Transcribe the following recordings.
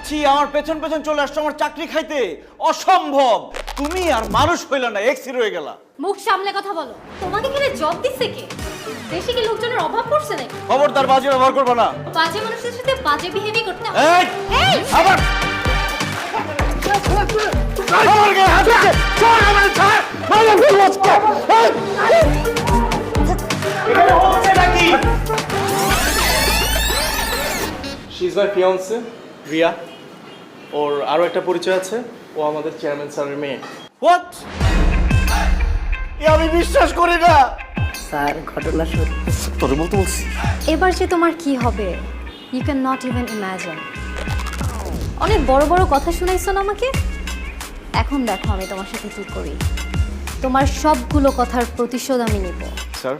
যাচ্ছি আমার পেছন পেছন চলে আসছো আমার চাকরি খাইতে, অসম্ভব। তুমি আর মানুষ হইলা না, এক্সি রয়ে গেলা। মুখ সামলে কথা বলো। তোমাকে এখানে জব দিচ্ছে কে? দেশে কি লোকজনের অভাব পড়ছে নাকি? খবরদার বাজে ব্যবহার করবে না। বাজে মানুষের সাথে বাজে বিহেভি করতে হয়। এই এই আবার আমার গায়ে হাত দিচ্ছে। ছাড় আমার, ছাড়। মারো ফেলবো আজকে। এই! এখানে হচ্ছে নাকি? She is my fiancee Riya. ওর আরও একটা পরিচয় আছে, ও আমাদের চেয়ারম্যান স্যারের মেয়ে। হোয়াট? আমি বিশ্বাস করি না। স্যার ঘটনা সত্যি। তোরে বলতে বলছি। এবার যে তোমার কি হবে, you can not even imagine. অনেক বড় বড় কথা শুনাইছো না আমাকে, এখন দেখো আমি তোমার সাথে কি করি। তোমার সবগুলো কথার প্রতিশোধ আমি নিব। স্যার,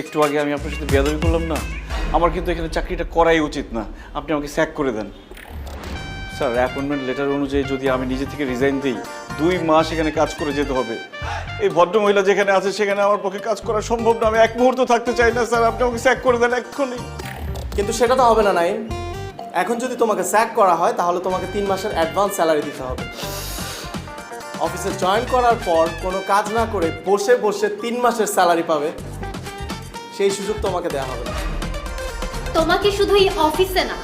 একটু আগে আমি আপনার সাথে বেয়াদবি করলাম না, আমার কিন্তু এখানে চাকরিটা করাই উচিত না। আপনি আমাকে স্যাক করে দেন। স্যার, অ্যাপয়েন্টমেন্ট লেটার অনুযায়ী যদি আমি নিজে থেকে রিজাইন দিই, 2 মাস এখানে কাজ করে যেতে হবে। এই ভদ্রমহিলা যেখানে আছে সেখানে আমার পক্ষে কাজ করা সম্ভব না। আমি এক মুহূর্ত থাকতে চাই না স্যার, আপনি আমাকে স্যাক করে দেন এক্ষুনি। কিন্তু সেটা তো হবে না নাইম। এখন যদি তোমাকে স্যাক করা হয় তাহলে তোমাকে 3 মাসের অ্যাডভান্স স্যালারি দিতে হবে। অফিসে জয়েন করার পর কোনো কাজ না করে বসে বসে 3 মাসের স্যালারি পাবে, সেই সুযোগ তোমাকে দেওয়া হবে না। তোমাকে শুধু এই অফিসে না,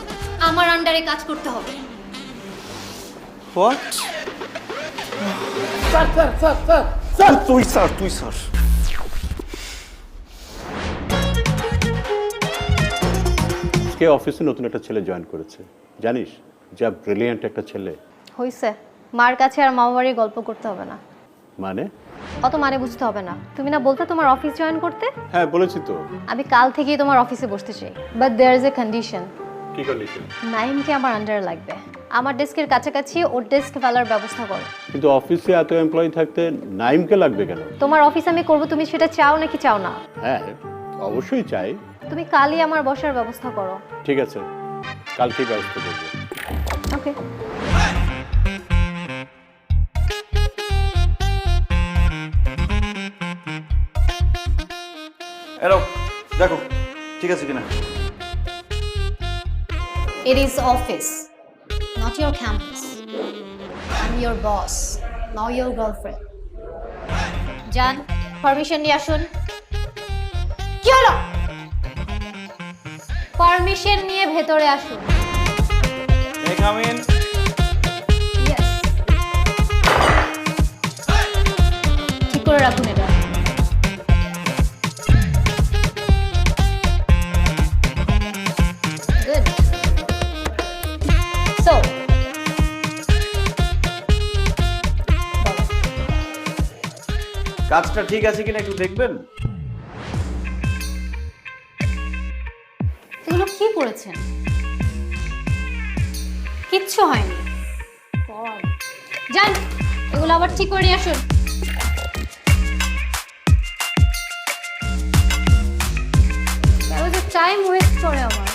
আমার আন্ডারে কাজ করতে হবে। What? Sir sir sir sir sir তুই স্যার, তুই স্যার। আজকে অফিসে নতুন একটা ছেলে জয়েন করেছে, জানিস? যা ব্রিলিয়ান্ট একটা ছেলে। হইছে, মার কাছে আর মামা বাড়ির গল্প করতে হবে না। মানে? অত মানে বুঝতে হবে না। তুমি না বলতে তোমার অফিস জয়েন করতে? হ্যাঁ বলেছি তো। আমি কাল থেকেই তোমার অফিসে বসতে চাই, but there is a condition. কি কন্ডিশন? নাইমকে আমার আন্ডারে লাগবে। আমার ডেস্কের কাছাকাছি ওর ডেস্ক ফেলার ব্যবস্থা করো। কিন্তু অফিসে এত এমপ্লয়ি থাকতে নাইমকে লাগবে কেন? তোমার অফিস আমি করব, তুমি সেটা চাও নাকি চাও না? হ্যাঁ অবশ্যই চাই। তুমি কালই আমার বসার ব্যবস্থা করো। ঠিক আছে, কালকেই ব্যবস্থা করবো। ওকে। এরো দেখো ঠিক আছে কিনা। It is office, not your campus. I'm your boss, not your girlfriend. জান, পারমিশন নিয়ে আসুন। কি হলো? পারমিশন নিয়ে ভেতরে আসুন। May I come in? Yes. ঠিক করে রাখুন এটা। Good. So, কাজটা ঠিক আছে কিনা একটু দেখবেন। এগুলো কি করেছেন? কিচ্ছু হয়নি। যান, এগুলো আবার ঠিক করে নিয়ে আসুন। টাইম ওয়েস্ট করে আমার।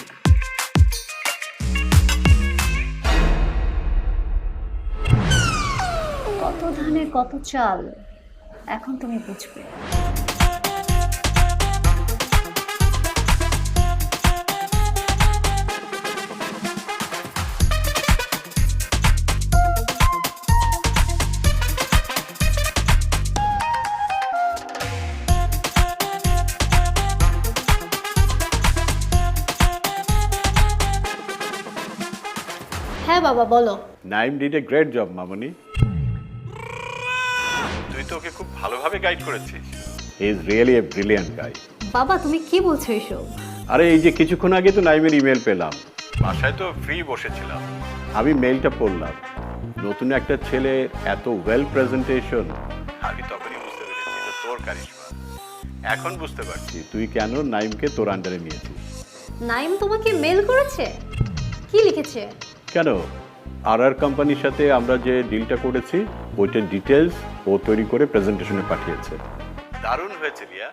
কত ধানে কত চাল, এখন তুমি বুঝবে। হ্যাঁ বাবা বলো। Naim did a great job মামনি। তুই তো ওকে খুব ভালোভাবে গাইড করেছিস। He is really a brilliant guy. বাবা তুমি কি বলছো এসব? আরে এই যে কিছুক্ষণ আগে তো নাইমের ইমেল পেলাম, বাসায় তো ফ্রি বসেছিলাম, আমি মেইলটা পড়লাম। নতুন একটা ছেলে, এত ওয়েল প্রেজেন্টেশন, আমি তখনই বুঝতে পেরেছি এটা তোর কারিশমা। এখন বুঝতে পারছি তুই কেন নাইমকে তোর আন্ডারে নিয়েছিস। নাইম তোমাকে মেল করেছে? কি লিখেছে? কেন, আর কোম্পানির সাথে আমরা যে ডিলটা করেছি ওইটার ডিটেলস ও তৈরি করে প্রেজেন্টেশনে পাঠিয়েছে। দারুণ হয়েছে রিয়া,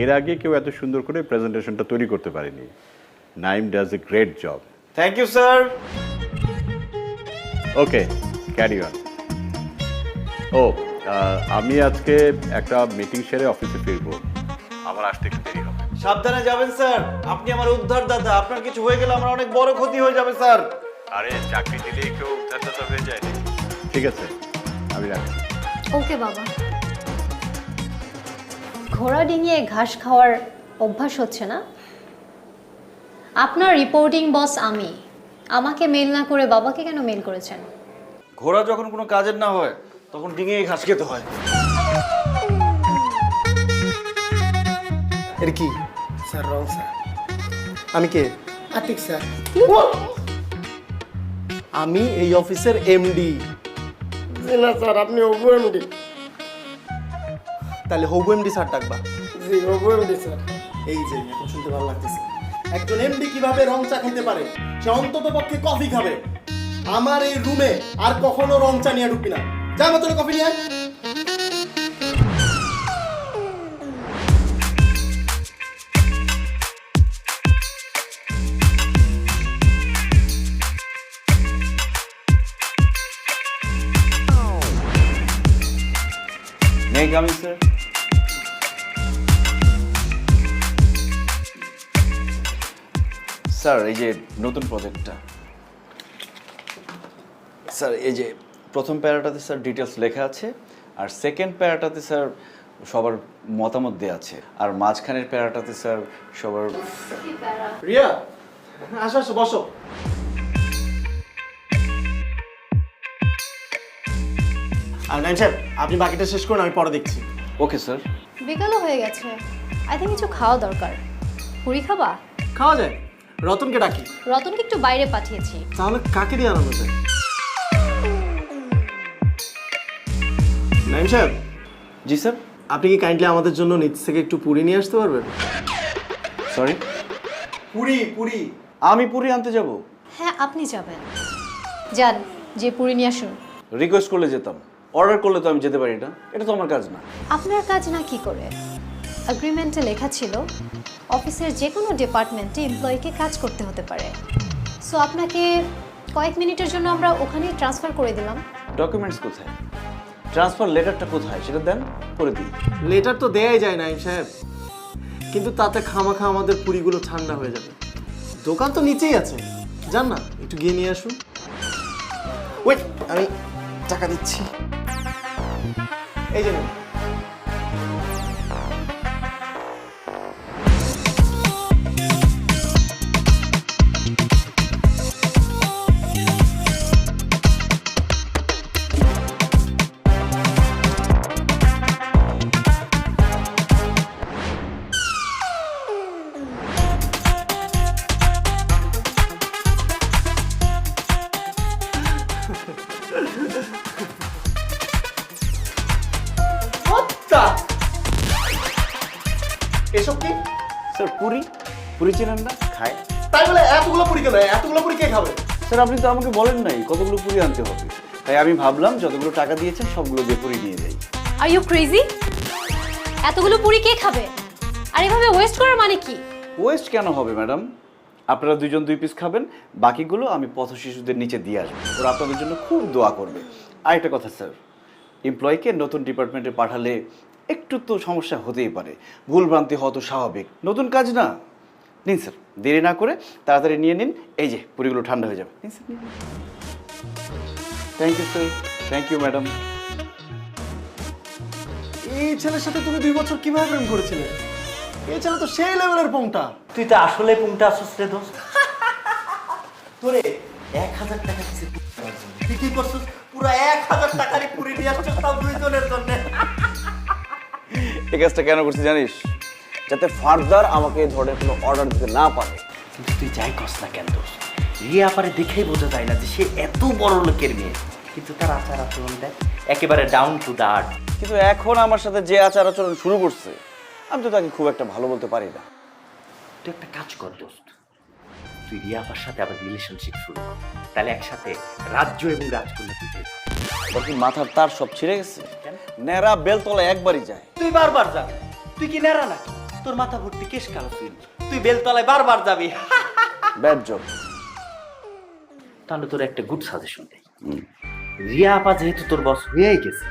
এর আগে কেউ এত সুন্দর করে প্রেজেন্টেশনটা তৈরি করতে পারেনি। Naim does a great job. Thank you sir. Okay, carry on. ও আমি আজকে একটা মিটিং সেরে অফিসে ফিরবো, আমার আসতে একটু দেরি হবে। সাবধানে যাবেন স্যার, আপনি আমার উদ্ধার দাদা। আপনার কিছু হয়ে গেলে আমার অনেক বড় ক্ষতি হয়ে যাবে স্যার। আরে চাকরি দিলেই কেউ উদ্ধারদাতা হয়ে যায় নাকি? ঠিক আছে, আমি রাখছি। ওকে বাবা। ঘোড়া ডিঙিয়ে ঘাস খাওয়ার অভ্যাস হচ্ছে না? আপনার রিপোর্টিং বস আমি, আমাকে মেল না করে বাবাকে কেন মেল করেছেন? ঘোড়া যখন কোনো কাজের না হয় তখন ডিঙিয়ে ঘাস খেতে হয়। এটা কি? Sir wrong sir. আমি কে? আতিক স্যার। আমি এই অফিসের এমডি। জি না স্যার, আপনি ওবু এমডি। তাহলে হবু এমডি স্যার ডাকবা। জি ওবু এমডি স্যার। এই যে এখন শুনতে ভালো লাগতেছে, একজন এমডি কিভাবে রং চা খেতে পারে, সে অন্তত পক্ষে কফি খাবে। আমার এই রুমে আর কখনো রং চা নিয়ে ঢুকবি না। যা আমার তোর কফি নিয়ে আয়। May I come in, sir? Sir এই যে নতুন প্রজেক্টটা, স্যার এই যে প্রথম প্যারাটাতে স্যার ডিটেলস লেখা আছে, আর সেকেন্ড প্যারাটাতে স্যার সবার মতামত দেওয়া আছে, আর মাঝখানের প্যারাটাতে স্যার সবার। রিয়া, আসো আসো বসো। আর নাইম সাহেব, আপনি বাকিটা শেষ করুন, আমি পরে দেখছি। Okay sir. বিকালও হয়ে গেছে, আই থিঙ্ক কিছু খাওয়া দরকার। পুরি খাবা? খাওয়া যায়। রতনকে ডাকি। রতনকে একটু বাইরে পাঠিয়েছি। তাহলে কাকে দিয়ে আনানো যায়? নাইম সাহেব, জি স্যার। আপনি কি কাইন্ডলি আমাদের জন্য নিচ থেকে একটু পুরি নিয়ে আসতে পারবেন? সরি, পুরি পুরি। আমি পুরি আনতে যাব? হ্যাঁ আপনি যাবেন, যান, যে পুরি নিয়ে আসুন। রিকোয়েস্ট করলে যেতাম, অর্ডার করলে তো আমি যেতে পারি না, এটা তো আমার কাজ না। আপনার কাজ না কি করে? এগ্রিমেন্টে লেখা ছিল অফিসের যে কোনো ডিপার্টমেন্টে এমপ্লয়িকে কাজ করতে হতে পারে। সো আপনাকে কয়েক মিনিটের জন্য আমরা ওখানেই ট্রান্সফার করে দিলাম। ডকুমেন্টস কোথায়? ট্রান্সফার লেটারটা কোথায় সেটা দেন, করে দিই। লেটার তো দেয়াই যায় নাইম সাহেব, কিন্তু তাতে খামাখা আমাদের পুরিগুলো ঠান্ডা হয়ে যাবে। দোকান তো নিচেই আছে, যান না, একটু গিয়ে নিয়ে আসুন। ওয়েট, আমি টাকা দিচ্ছি। এই যে নিন। এসব কি? স্যার পুরি, পুরি চেনেন না? খায়। তাই বলে এতগুলো পুরি কেন? এতগুলো পুরি কে খাবে? স্যার আপনি তো আমাকে বলেন নাই কতগুলো পুরি আনতে হবে, তাই আমি ভাবলাম যতগুলো টাকা দিয়েছেন সবগুলো দিয়ে পুরি নিয়ে যাই। Are you crazy? এতগুলো পুরি কে খাবে? আর এভাবে ওয়েস্ট করার মানে কি? ওয়েস্ট কেন হবে ম্যাডাম? আপনারা দুজন 2 পিস খাবেন, বাকিগুলো আমি পথ শিশুদের নিচে দিয়ে আসবো, ওরা আপনাদের জন্য খুব দোয়া করবে। আর একটা কথা স্যার, এমপ্লয়িকে নতুন ডিপার্টমেন্টে পাঠালে একটু তো সমস্যা হতেই পারে, ভুলভ্রান্তি হওয়া তো স্বাভাবিক, নতুন কাজ না। নিন স্যার, দেরি না করে তাড়াতাড়ি নিয়ে নিন, এই যে পুরিগুলো ঠান্ডা হয়ে যাবে। নিন স্যার, নিন। Thank you sir. Thank you madam. এই ছেলের সাথে তুমি 2 বছর কিভাবে প্রেম করেছিলে? এই ছেলে তো সেই লেভেলের পংটা। তুই তো আসলে পুংটা আসছিস রে দোস্ত। তোরে 1000 টাকা দিছে তুই কি করছিস? পুরো 1000 টাকারই পুরি নিয়ে আসছিস, তাও 2 জনের জন্য। এই কাজটা কেন করছি জানিস? যাতে ফার্দার আমাকে এই ধরনের কোনো অর্ডার দিতে না পারে। কিন্তু তুই যাই করস না কেন দোস্ত, রিয়া পারে দেখেই বোঝা যায় না যে সে এত বড় লোকের মেয়ে, কিন্তু তার আচার আচরণ দেখ একেবারে ডাউন টু দা আর্থ। কিন্তু এখন আমার সাথে যে আচার আচরণ শুরু করছে, আমি তো তাকে খুব একটা ভালো বলতে পারি না। তুই একটা কাজ কর দোস্ত, তুই রিয়াপার সাথে আবার রিলেশনশিপ শুরু কর, তাহলে একসাথে রাজ্য এবং রাজকন্যা তুই পেয়ে যাবি। ওর কি মাথার তার সব ছিঁড়ে গেছে? নেড়া বেলতলা একবারই যায়। তুই বারবার যাবি? তুই কি নেড়া নাকি? তোর মাথা ভর্তি কেশ কালো চুল, তুই বেলতলায় বারবার যাবি। Bad job. তাহলে তোর একটা গুড সাজেশন দেই, রিয়া আপা যেহেতু তোর বস হয়েই গেছে,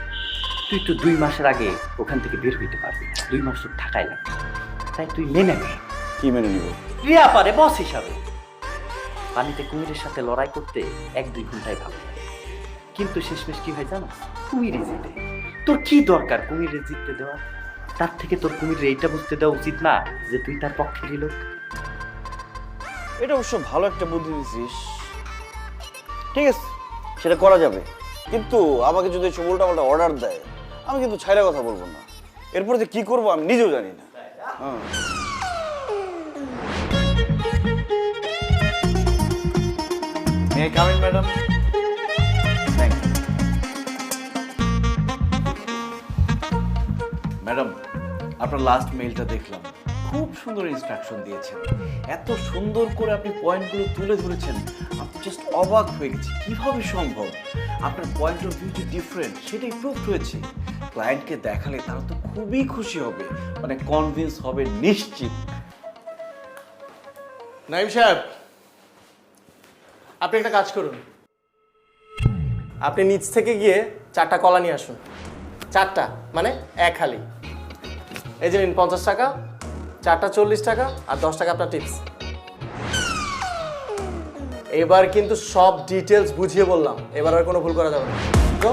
তুই তো 2 মাসের আগে ওখান থেকে বের হইতে পারবি, 2 মাস তোর ঢাকায় লাগবে, তাই তুই মেনে নে। কি মেনে নিব? রিয়া পারে বস হিসাবে। পানিতে কুমিরের সাথে লড়াই করতে 1-2 ঘন্টায় ভালো লাগে। কিন্তু শেষমেশ কি হয় জানো, কুমিরই জিতে। তোর কি দরকার কুমিরের জিততে দেওয়া? তার থেকে তোর কুমিরের এইটা বুঝতে দেওয়া উচিত না যে তুই তার পক্ষেরই লোক। এটা অবশ্য ভালো একটা বুদ্ধি দিছিস। ঠিক আছে, সেটা করা যাবে, কিন্তু আমাকে যদি এসব উল্টাপাল্টা অর্ডার দেয় আমি কিন্তু ছাইরা কথা বলবো না। এরপর যে কি করবো আমি নিজেও জানি না। হ্যাঁ। May I come in, madam? Thank you. Madam, আপনার লাস্ট মেইলটা দেখলাম, খুব সুন্দর ইনস্ট্রাকশন দিয়েছেন, এত সুন্দর করে আপনি পয়েন্টগুলো তুলে ধরেছেন, আমি জাস্ট অবাক হয়ে গেছি কিভাবে সম্ভব। আপনার পয়েন্ট অফ ভিউ যে ডিফারেন্ট সেটাই প্রুভ হয়েছে। ক্লায়েন্টকে দেখালে তারা তো খুবই খুশি হবে, মানে কনভিন্স হবে নিশ্চিত। নাইম সাহেব, আপনি একটা কাজ করুন, আপনি নিচ থেকে গিয়ে 4টা কলা নিয়ে আসুন। 4টা মানে 1 হালি। এই যে নিন 50 টাকা, 4টা 40 টাকা, আর 10 টাকা আপনার টিপস। এবার কিন্তু সব ডিটেলস বুঝিয়ে বললাম, এবার আর কোনো ভুল করা যাবে না। Go.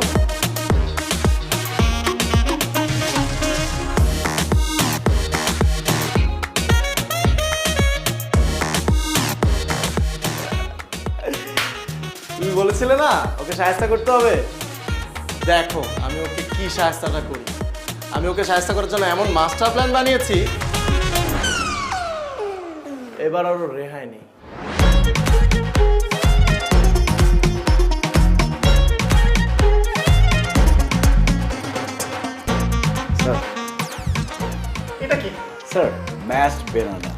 তুমি বলেছিলে না ওকে সাহায্য করতে হবে, দেখো আমি ওকে কি সাহায্যটা করি। আমি ওকে সাহায্য করার জন্য এমন মাস্টার প্ল্যান বানিয়েছি, এবার আরো রেহাই নেই। স্যার, এটা কি? স্যার ম্যাশড বেনানা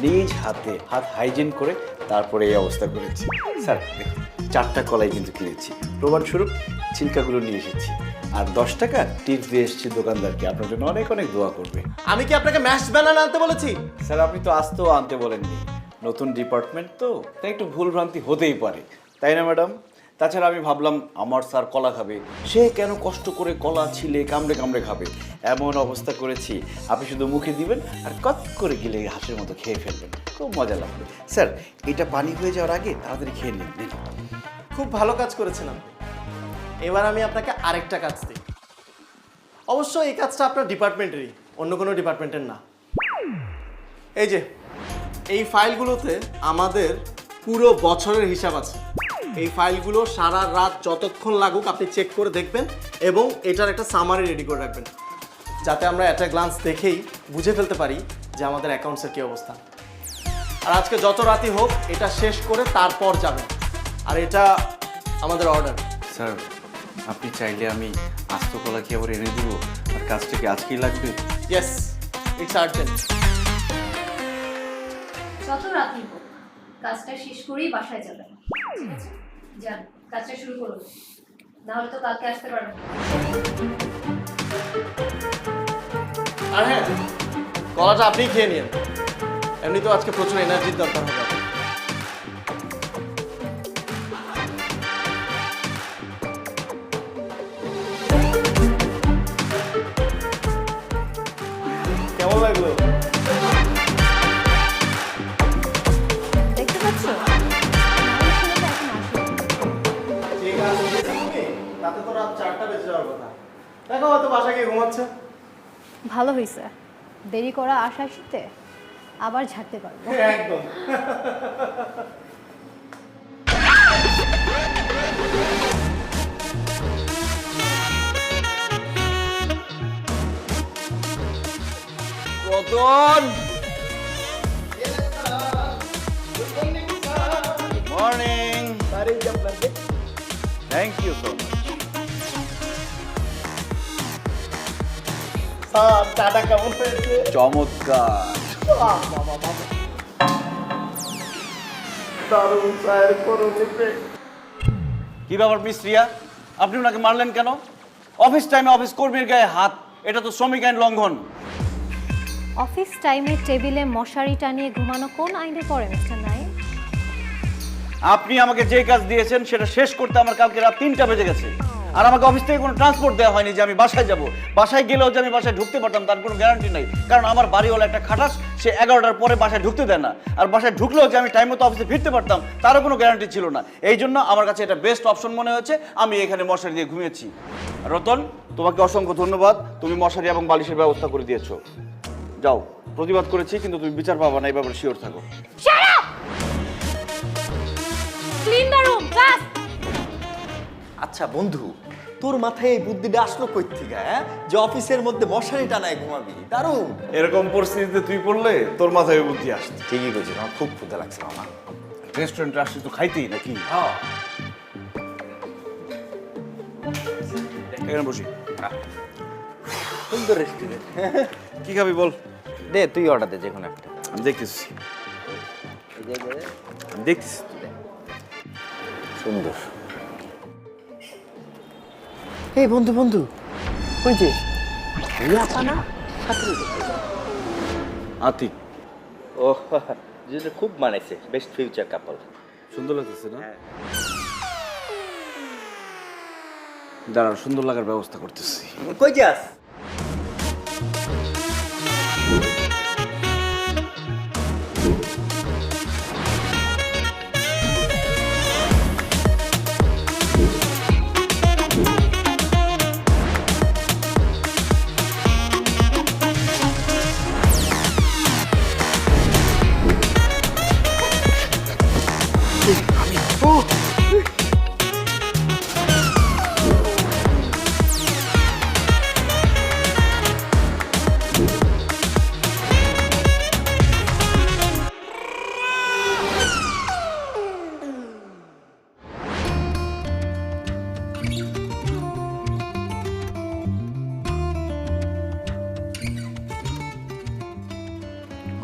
নিজ হাতে হাত হাইজিন করে তারপরে এই অবস্থা করেছি। স্যার দেখুন, 4টা কলাই কিন্তু কিনেছি, প্রমাণস্বরূপ ছিলকাগুলো নিয়ে এসেছি, আর 10 টাকা টিপস দিয়ে এসেছি দোকানদারকে, আপনার জন্য অনেক অনেক দোয়া করবে। আমি কি আপনাকে ম্যাশ বানানা আনতে বলেছি? স্যার আপনি তো আসতেও আনতে বলেননি, নতুন ডিপার্টমেন্ট তো, তাই একটু ভুলভ্রান্তি হতেই পারে, তাই না ম্যাডাম? তাছাড়া আমি ভাবলাম আমার স্যার কলা খাবে, সে কেন কষ্ট করে কলা ছিলে কামড়ে কামড়ে খাবে, এমন অবস্থা করেছি আপনি শুধু মুখে দিবেন আর কত করে গিলে হাঁসের মতো খেয়ে ফেলবেন, খুব মজা লাগবে। স্যার এটা পানি হয়ে যাওয়ার আগে তাড়াতাড়ি খেয়ে নিন। খুব ভালো কাজ করেছেন আপনি। এবার আমি আপনাকে আরেকটা কাজ দিই, অবশ্য এই কাজটা আপনার ডিপার্টমেন্টেরই, অন্য কোনো ডিপার্টমেন্টের না। এই যে এই ফাইলগুলোতে আমাদের পুরো বছরের হিসাব আছে। এই ফাইলগুলো সারা রাত যতক্ষণ লাগুক আপনি চেক করে দেখবেন এবং এটার একটা সামারি রেডি করে রাখবেন, যাতে আমরা একটা গ্লান্স দেখেই বুঝে ফেলতে পারি যে আমাদের অ্যাকাউন্টসের কী অবস্থা। আর আজকে যত রাতই হোক এটা শেষ করে তারপর যাবেন, আর এটা আমাদের অর্ডার। স্যার আপনি চাইলে আমি আস্ত কলা কি আবার এনে দিব, আর কাজটা কি আজকেই লাগবে? Yes, it's urgent. যত রাতই হোক কাজটা শেষ করেই বাসায় যাবেন, ঠিক আছে? যান, কাজটা শুরু করুন, নাহলে তো কালকে আসতে পারবেন না। আর হ্যাঁ, কলাটা আপনি খেয়ে নিন, এমনি তো আজকে প্রচুর এনার্জির দরকার হবে। কেমন লাগলো? দেখতে পাচ্ছ? ঠিক আছে, তুমি তাতে তো রাত 4টা বেজে যাওয়ার কথা, দেখো হয়তো বাসা গিয়ে ঘুমাচ্ছে। ভালো হয়েছে, দেরি করা আশা শীতে আবার ঝাড়তে পারবো। একদম। Ratan, morning. Thank you so much. Sir চাটা কেমন হয়েছে? চমৎকার। দারুণ স্যার, করুন effect। কি ব্যাপার মিস রিয়া, আপনি ওনাকে মারলেন কেন? অফিস টাইমে অফিস কর্মীর গায়ে হাত, এটা তো শ্রমিক আইন লঙ্ঘন। অফিস টাইমে টেবিলে মশারি টানিয়ে ঘুমানো কোন আইনে পড়ে মিস্টার নাইম? আপনি আমাকে যে কাজ দিয়েছেন সেটা শেষ করতে আমার কালকে রাত 3টা বেজে গেছে। আর আমাকে অফিস থেকে কোনো ট্রান্সপোর্ট দেওয়া হয়নি যে আমি বাসায় যাব। বাসায় গেলেও যে আমি বাসায় ঢুকতে পারতাম তার কোনো গ্যারান্টি নাই, কারণ আমার বাড়িওয়ালা একটা খাটাস, সে 11টার পরে বাসায় ঢুকতে দেয় না। আর বাসায় ঢুকলেও যে আমি টাইম মতো অফিসে ফিরতে পারতাম তারও কোনো গ্যারান্টি ছিল না। এই জন্য আমার কাছে এটা বেস্ট অপশন মনে হয়েছে, আমি এখানে মশারি দিয়ে ঘুমিয়েছি। রতন, তোমাকে অসংখ্য ধন্যবাদ, তুমি মশারি এবং বালিশের ব্যবস্থা করে দিয়েছো। যাও, প্রতিবাদ করেছি কিন্তু তুমি বিচার পাবা না, এই ব্যাপারে শিওর থাকো। Shut up! Clean the room, fast! আচ্ছা বন্ধু, তোর মাথায় এই বুদ্ধিটা আসলো কই থেকে, হ্যাঁ? যে অফিসের মধ্যে মশারি টানায় ঘুমাবি, দারুণ। এরকম পরিস্থিতিতে তুই পড়লে তোর মাথায় বুদ্ধি আসছে। ঠিকই বলছিস, আমার খুব ক্ষুধা লাগছে আমার। রেস্টুরেন্টে আসছি তো খাইতেই নাকি? এখানে বসি। সুন্দর রেস্টুরেন্ট। কি খাবি বল? দে, তুই অর্ডার দে যে কোনো একটা। আমি দেখতেছি, আমি দেখতেছি। সুন্দর। এই বন্ধু বন্ধু, ওই যে রিয়াপানা আতিক, ও যেটা খুব মানাইছে, বেস্ট ফিউচার কাপল। সুন্দর লাগতেছে না? দাঁড়ান, সুন্দর লাগার ব্যবস্থা করতেছি। কই যাস?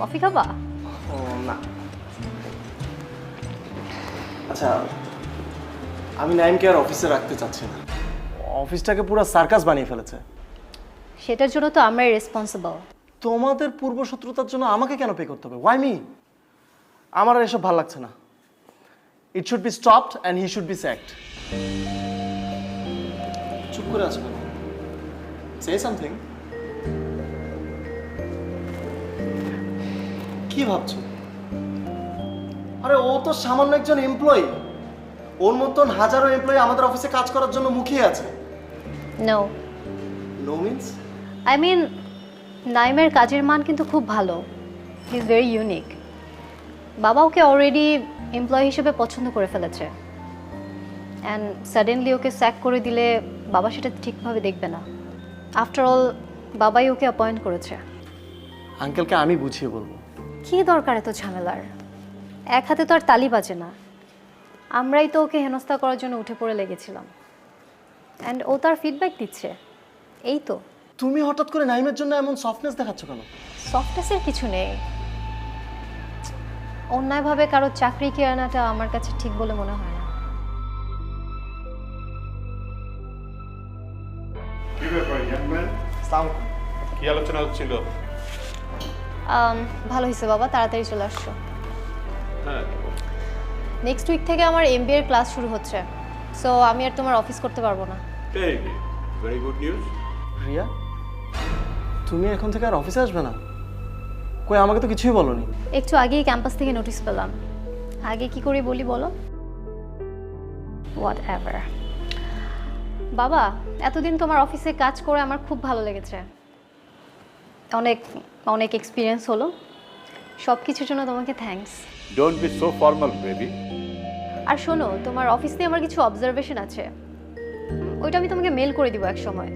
কফি খাবা? ও না। আচ্ছা, আমি নাইমকে আর অফিসে রাখতে চাচ্ছি না। অফিসটাকে পুরো সার্কাস বানিয়ে ফেলেছে। সেটার জন্য তো আমরাই রেসপন্সিবল। তোমাদের পূর্বশত্রুতার জন্য আমাকে কেন পে করতে হবে? Why me? আমার আর এসব ভালো লাগছে না। It should be stopped and he should be sacked. চুপ করে আছো কেন? Say something. কি ভাবছো? আরে ও তো সামান্য একজন এমপ্লয়ি। ওর মতন হাজারো এমপ্লয়ি আমাদের অফিসে কাজ করার জন্য মুখিয়ে আছে। No no means? I mean, নাইমের কাজের মান কিন্তু খুব ভালো। He is very unique. বাবা ওকে অলরেডি এমপ্লয়ি হিসেবে পছন্দ করে ফেলেছে, অ্যান্ড সাডেনলি ওকে স্যাক করে দিলে বাবা সেটা ঠিকভাবে দেখবে না। আফটার অল বাবাই ওকে অ্যাপয়েন্ট করেছে। আঙ্কেলকে আমি বুঝিয়ে বলবো। কী দরকার এত ঝামেলার? এক হাতে তো আর তালি বাজে না। আমরাই তো ওকে হেনস্থা করার জন্য উঠে পড়ে লেগেছিলাম, অ্যান্ড ও তার ফিডব্যাক দিচ্ছে। এই তো। তুমি হঠাৎ করে নাইমের জন্য এমন সফটনেস দেখাচ্ছ কেন? সফটনেসের কিছু নেই। অন্যায়ভাবে কারো চাকরি কেড়ে আনাটা আমার কাছে ঠিক বলে মনে হয় না। কি ব্যাপার ইয়াংম্যান? কি আলোচনা হচ্ছিল? ভালো হয়েছে বাবা, তাড়াতাড়ি চলে আসছো। হ্যাঁ, নেক্সট উইক থেকে আমার এমবিএ এর ক্লাস শুরু হচ্ছে, সো আমি আর তোমার অফিস করতে পারবো না। Very good news. রিয়া, তুমি এখন থেকে আর অফিসে আসবে না? কই, আমাকে তো কিছুই বলোনি। একটু আগেই ক্যাম্পাস থেকে নোটিশ পেলাম। আগে কি করে বলি বলো? What ever. বাবা, এতদিন তোমার অফিসে কাজ করে আমার খুব ভালো লেগেছে। অনেক অনেক এক্সপিরিয়েন্স হলো। সব কিছুর জন্য তোমাকে thanks. Don't be so formal baby. আর শোনো, তোমার অফিস নিয়ে আমার কিছু অবজারভেশন আছে, ওইটা আমি তোমাকে মেল করে দিব এক সময়।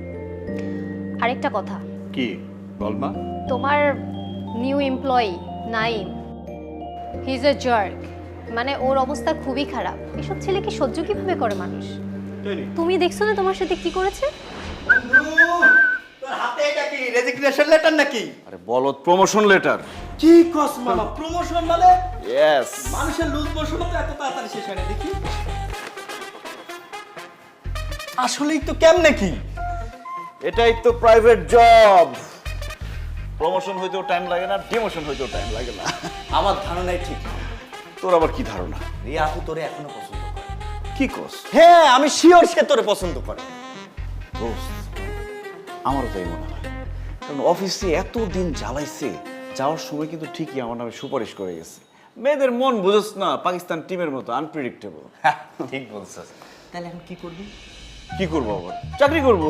আরেকটা কথা। কি বলমা? তোমার new employee Naim, he is a jerk. মানে ওর অবস্থা খুবই খারাপ। এসব ছেলেকে সহ্য কিভাবে করে মানুষ? তুমি দেখছো না তোমার সাথে কি করেছে? তোর হাতে এটা কি রেজিগনেশন লেটার নাকি? আরে বলত, প্রমোশন লেটার। কি কস মামা, প্রমোশন মানে? ইয়েস। মানুষের লুজ মোশন তো এত তাড়াতাড়ি শেষ হয় না দেখি। আসলেই তো কেমনে কি? এটাই তো প্রাইভেট জব। প্রমোশন হইতেও টাইম লাগে না, ডিমোশন হইতেও টাইম লাগে না। আমার ধারণাই ঠিক। তোর আবার কি ধারণা? রিয়া আপু তোরে এখনো পছন্দ করে। কি কস? হ্যাঁ, আমি শিওর সে তোরে পছন্দ করে। দোস্ত, আমারও তাই মনে হয়। কারণ অফিসে এত দিন জ্বালাইছে, যাওয়ার সময় কিন্তু ঠিকই আমার নামে সুপারিশ করে গেছে। মেয়েদের মন বুঝোস না, পাকিস্তান টিমের মতো আনপ্রেডিক্টেবল। ঠিক বলছিস। তাহলে এখন কি করবি? কি করবো আবার? চাকরি করবো।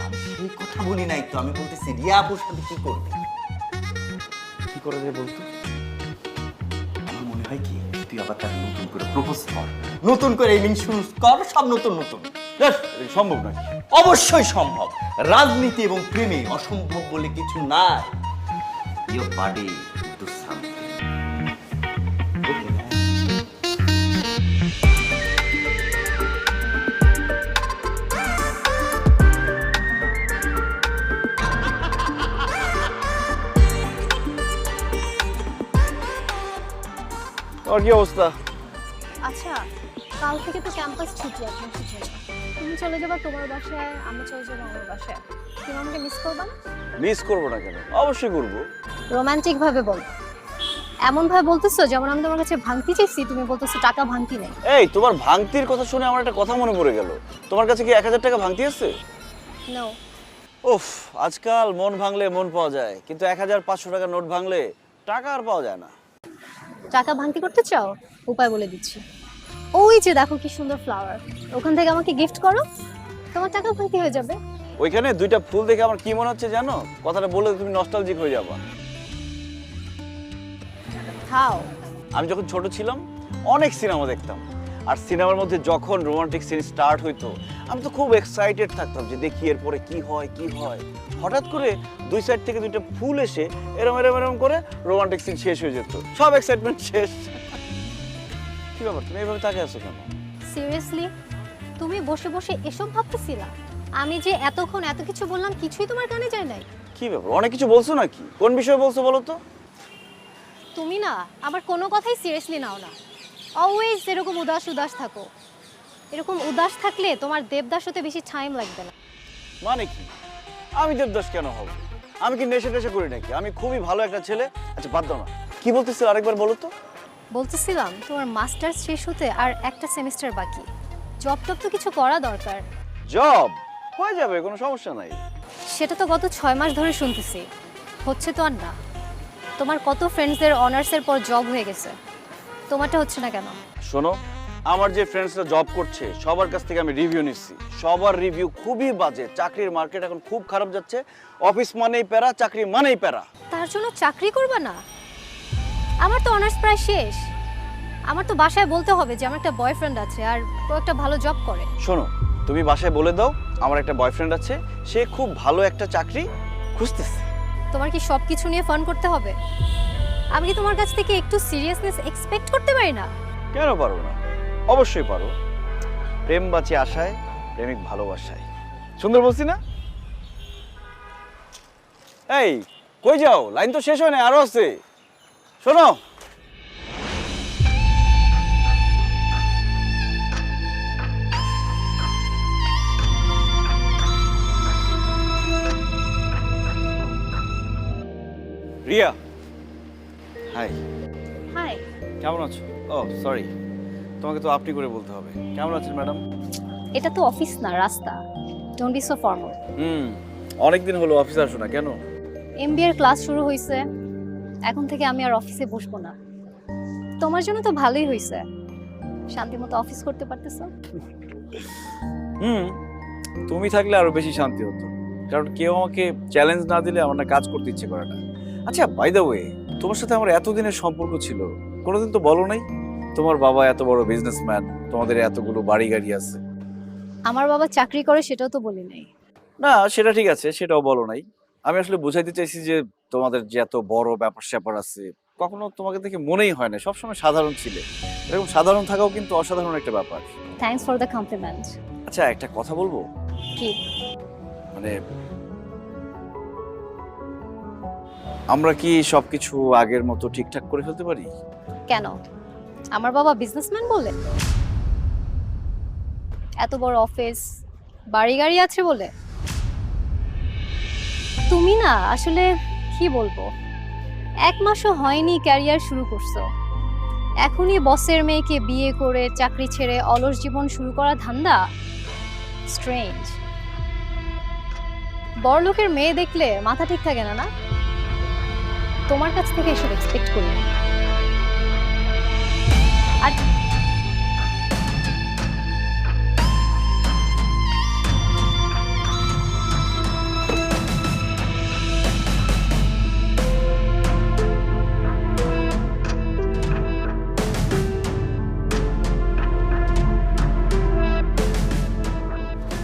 আমি সেই কথা বলি নাই তো, আমি বলতেছি রিয়া আপুর সাথে কি করবি? কি করা যায় বলতো? আমার মনে হয় কি, তুই আবার তার নতুন করে প্রপোজ কর, নতুন করে ইনিংস শুরু কর, সব নতুন নতুন। জাস্ট সম্ভব নাকি? অবশ্যই সম্ভব। রাজনীতি এবং প্রেমে অসম্ভব বলে কিছু নাই। Your body do something. Okay, man. আর কি অবস্থা? আচ্ছা, কাল থেকে তো ক্যাম্পাস ছুটি, এক মাসের জন্য। তুমি চলে যাবা তোমার বাসায়, আমি চলে যাবো আমার বাসায়। তুমি আমাকে মিস করবা না? মিস করবো না কেন? অবশ্যই করবো। রোমান্টিক ভাবে বল, এমন ভাবে বলতেছো যেমন আমি তোমার কাছে ভাঙতি চাইছি, তুমি বলতেছো টাকা ভাঙতি নেই। এই, তোমার ভাঙতির কথা শুনে আমার একটা কথা মনে পড়ে গেল। তোমার কাছে কি 1000 টাকা ভাঙতি আছে? নো। উফ, আজকাল মন ভাঙলে মন পাওয়া যায়, কিন্তু 1500 টাকা নোট ভাঙলে টাকা আর পাওয়া যায় না। টাকা ভাঙতি করতে চাও? উপায় বলে দিচ্ছি। ওই যে দেখো কি সুন্দর ফ্লাওয়ার, ওখান থেকে আমাকে গিফট করো, তোমার টাকা ভাঙতি হয়ে যাবে। ওইখানে 2টা ফুল দেখে আমার কি মনে হচ্ছে জানো? কথাটা বলে তুমি নস্টালজিক হয়ে যাবা। খাও। আমি যখন ছোট ছিলাম অনেক সিনেমা দেখতাম, আর সিনেমার মধ্যে যখন রোমান্টিক সিন স্টার্ট হইতো আমি তো খুব এক্সাইটেড থাকতাম যে দেখি এরপরে কি হয় কি হয়। হঠাৎ করে 2 সাইড থেকে 2টা ফুল এসে এরম এরম এরম করে রোমান্টিক সিন শেষ হয়ে যেত, সব এক্সাইটমেন্ট শেষ। কি ব্যাপার, তুমি এইভাবে তাকিয়ে আছো কেন? সিরিয়াসলি তুমি বসে বসে এসব ভাবতেছিলা? আমি যে এতক্ষণ এত কিছু বললাম কিছুই তোমার কানে যায় নাই? কি ব্যাপার, অনেক কিছু বলছো নাকি? কোন বিষয়ে বলছো বলো তো? তুমি না আমার কোনো কথাই সিরিয়াসলি নাও না। অলওয়েজ এরকম উদাস উদাস থাকো। এরকম উদাস থাকলে তোমার দেবদাস হতে বেশি টাইম লাগবে না। মানে কি? আমি দেবদাস কেন হব? আমি কি নেশা টেশা করি নাকি? আমি খুবই ভালো একটা ছেলে। আচ্ছা বাদ দাও না, কি বলতেছিল আরেকবার বলো তো। বলতেছিলাম তোমার মাস্টার্স শেষ হতে আর একটা সেমিস্টার বাকি, জব টব তো কিছু করা দরকার। জব হয়ে যাবে, কোনো সমস্যা নাই। সেটা তো গত 6 মাস ধরে শুনতেছি, হচ্ছে তো আর না। তোমার কত ফ্রেন্ডসদের অনার্সের পর জব হয়ে গেছে, তোমারটা হচ্ছে না কেন? শোনো, আমার যে ফ্রেন্ডসরা জব করছে সবার কাছ থেকে আমি রিভিউ নিচ্ছি, সবার রিভিউ খুবই বাজে। চাকরির মার্কেট এখন খুব খারাপ যাচ্ছে, অফিস মানেই প্যারা, চাকরি মানেই প্যারা। তার জন্য চাকরি করবা না? আমার তো অনার্স প্রায় শেষ, আমার তো বাসায় বলতে হবে যে আমার একটা বয়ফ্রেন্ড আছে আর ও একটা ভালো জব করে। শোনো, তুমি বাসায় বলে দাও আমার একটা বয়ফ্রেন্ড আছে, সে খুব ভালো একটা চাকরি খুঁজতেছে। তোমার কি সব কিছু নিয়ে ফান করতে হবে? আমি কি তোমার কাছ থেকে একটু সিরিয়াসনেস এক্সপেক্ট করতে পারি না? কেন পারো না? অবশ্যই পারো। প্রেম বাঁচে আশায়, প্রেমিক ভালোবাসায়। সুন্দর বলছি না? এই কই যাও? লাইন তো শেষ হয় না, আরো আছে। শোনো, রিয়া। হাই। হাই। কেমন আছো? ও সরি, তোমাকে তো আপনি করে বলতে হবে। কেমন আছেন ম্যাডাম? এটা তো অফিস না, রাস্তা। Don't be so formal. অনেকদিন হলো অফিসে আসো না কেন? এমবিএ এর ক্লাস শুরু হয়েছে, এখন থেকে আমি আর অফিসে বসবো না। তোমার জন্য তো ভালোই হয়েছে, শান্তিমতো অফিস করতে পারতেছো। তুমি থাকলে আরো বেশি শান্তি হতো, কারণ কেউ আমাকে চ্যালেঞ্জ না দিলে আমার না কাজ করতে ইচ্ছে করে না। আচ্ছা বাই দ্য ওয়ে, তোমার সাথে আমার এতদিনের সম্পর্ক ছিল, কোনোদিন তো বলো নাই তোমার বাবা এত বড় বিজনেসম্যান, তোমাদের এতগুলো বাড়ি গাড়ি আছে। আমার বাবা চাকরি করে সেটাও তো বলি নাই। না সেটা ঠিক আছে, সেটাও বলো নাই। আমি আসলে বুঝাইতে চাইছি যে তোমাদের যে এত বড় ব্যাপার স্যাপার আছে, কখনো তোমাকে দেখে মনেই হয় না, সবসময় সাধারণ ছিলে। এরকম সাধারণ থাকাও কিন্তু অসাধারণ একটা ব্যাপার। Thanks for the compliment. আচ্ছা একটা কথা বলবো? কি? মানে আমরা কি সবকিছু আগের মতো ঠিকঠাক করে ফেলতে পারি? কেন? আমার বাবা বিজনেসম্যান বলে? এত বড় অফিস, বাড়ি গাড়ি আছে বলে? তুমি না আসলে কি বলবো, 1 মাসও হয়নি ক্যারিয়ার শুরু করছো, এখনই বসের মেয়েকে বিয়ে করে চাকরি ছেড়ে অলস জীবন শুরু করা ধান্দা? স্ট্রেঞ্জ। বড়লোকের মেয়ে দেখলে মাথা ঠিক থাকে না না? তোমার কাছ থেকে এসব এক্সপেক্ট করি না। আর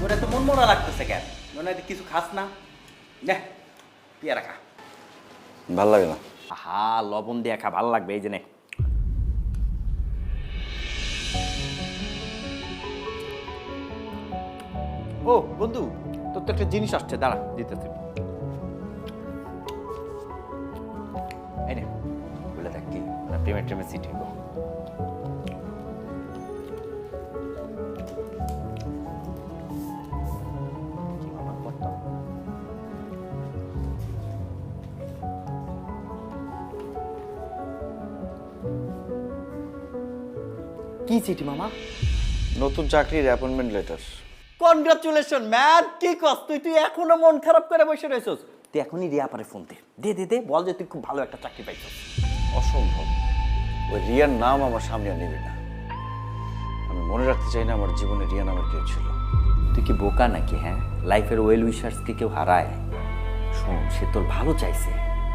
তোর এত মন মরা লাগতেছে কেন? মনে হয় কিছু খাস না? দেখ পেয়ারা খা। ভাল লাগে না। আহা, লবণ দিয়ে খা, ভালো লাগবে। এই যে নে। ও বন্ধু, তোর তো একটা জিনিস আসছে, দাঁড়া দিতেছি। এই নে, বলে দেখ কি প্রেমের টেমে সিট হইব। কি চিঠি মামা? নতুন চাকরির অ্যাপয়েন্টমেন্ট লেটার। Congratulation man. কি কস তুই? তুই এখনো মন খারাপ করে বসে রয়েছস? তুই এখনই রিয়া পারে ফোন দে। দে দে দে, বল যে তুই খুব ভালো একটা চাকরি পাইছস। অসম্ভব, ওই রিয়ার নাম আমার সামনে আর নেবে না। আমি মনে রাখতে চাই না আমার জীবনে রিয়া নামের কেউ ছিল। তুই কি বোকা নাকি? হ্যাঁ, লাইফের ওয়েল উইশার্সকে কেউ হারায়? শোন, সে তোর ভালো চাইছে।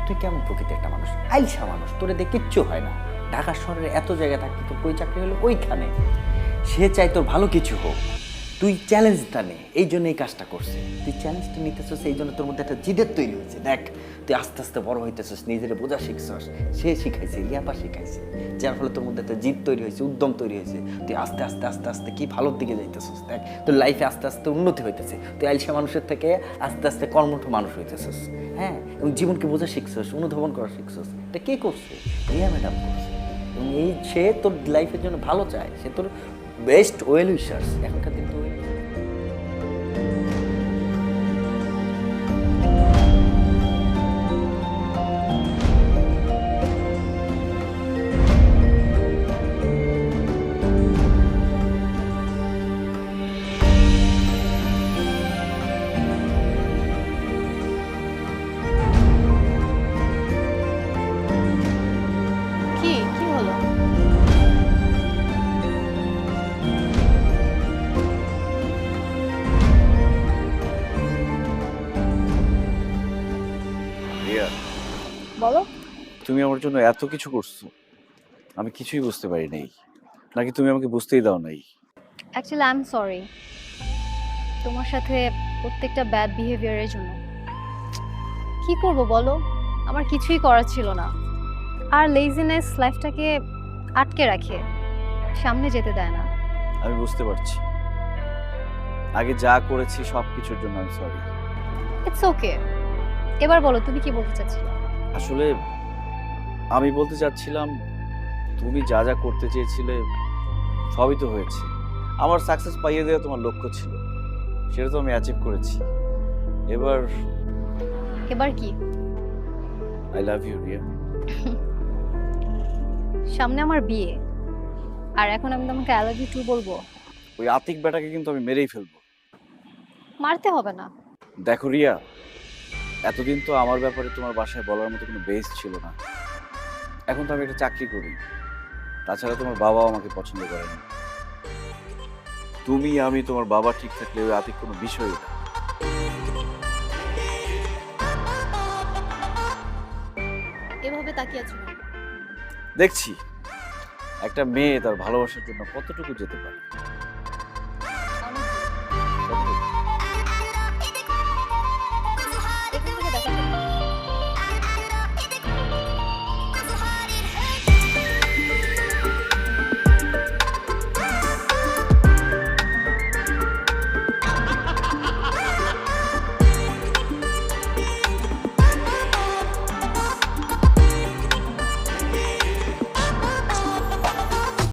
তুই কেমন প্রকৃতির একটা মানুষ, আইলসা মানুষ, তোরে দিয়ে কিচ্ছু হয় না। ঢাকা শহরের এত জায়গায় থাকতে তোর কই চাকরি হলো ওইখানে। সে চাই তোর ভালো কিছু হোক, তুই চ্যালেঞ্জটা নে। এই জন্য এই কাজটা করছে। তুই চ্যালেঞ্জটা নিতেছস, এই জন্য তোর মধ্যে একটা জিদের তৈরি হয়েছে। দেখ, তুই আস্তে আস্তে বড় হইতেছস, নিজের বোঝা শিখছস। সে শিখাইছে, রিয়াপা শিখাইছে, যার ফলে তোর মধ্যে একটা জিদ তৈরি হয়েছে, উদ্যম তৈরি হয়েছে। তুই আস্তে আস্তে আস্তে আস্তে কি ভালোর দিকে যাইতেছস। দেখ, তোর লাইফে আস্তে আস্তে উন্নতি হইতেছে। তুই আইলসা মানুষের থেকে আস্তে আস্তে কর্মঠ মানুষ হইতেছস। হ্যাঁ, এবং জীবনকে বোঝা শিখছস, অনুধাবন করা শিখছস। এটা কে করছে? রিয়া ম্যাডাম করছে। এবং এই সে তোর লাইফের জন্য ভালো চায়, সে তোর বেস্ট ওয়েল উইশার্স। এখনকার দিন তো কি কি হলো? রিয়া, বলো। তুমি আমার জন্য এত কিছু করছো, আমি কিছুই বুঝতে পারি নাই, নাকি তুমি আমাকে বুঝতেই দাও নাই? অ্যাকচুয়ালি আই এম সরি তোমার সাথে প্রত্যেকটা ব্যাড বিহেভিয়ারের জন্য। কি করব বলো, আমার কিছুই করার ছিল না। আর লেজিনেস লাইফটাকে আটকে রাখে, সামনে যেতে দেয় না। আমি বুঝতে পারছি, আগে যা করেছি সব কিছুর জন্য আমি সরি। It's okay. এবার বলো তুমি কি বলতে চাচ্ছিলে? আসলে আমি বলতে চাচ্ছিলাম, তুমি যা যা করতে চেয়েছিলে সবই তো হয়েছে। আমার সাকসেস পাইয়ে দেওয়া তোমার লক্ষ্য ছিল, সেটা তো আমি অ্যাচিভ করেছি। এবার এবার কি? I love you Riya. সামনে আমার বিয়ে, আর এখন আমি তোমাকে আই লাভ ইউ টু বলবো? ওই আতিক বেটাকে কিন্তু আমি মেরেই ফেলবো। মারতে হবে না। দেখো রিয়া, এতদিন তো আমার ব্যাপারে তোমার বাসায় বলার মতো কোনো বেস ছিল না। এখন তো আমি একটা চাকরি করি, তাছাড়া তোমার বাবাও আমাকে পছন্দ করে না। তুমি আমি তোমার বাবা ঠিক থাকলে ওই আতিক কোনো বিষয়ই না। এভাবে তাকিয়ে আছো দেখছি একটা মেয়ে তার ভালোবাসার জন্য কতটুকু যেতে পারে।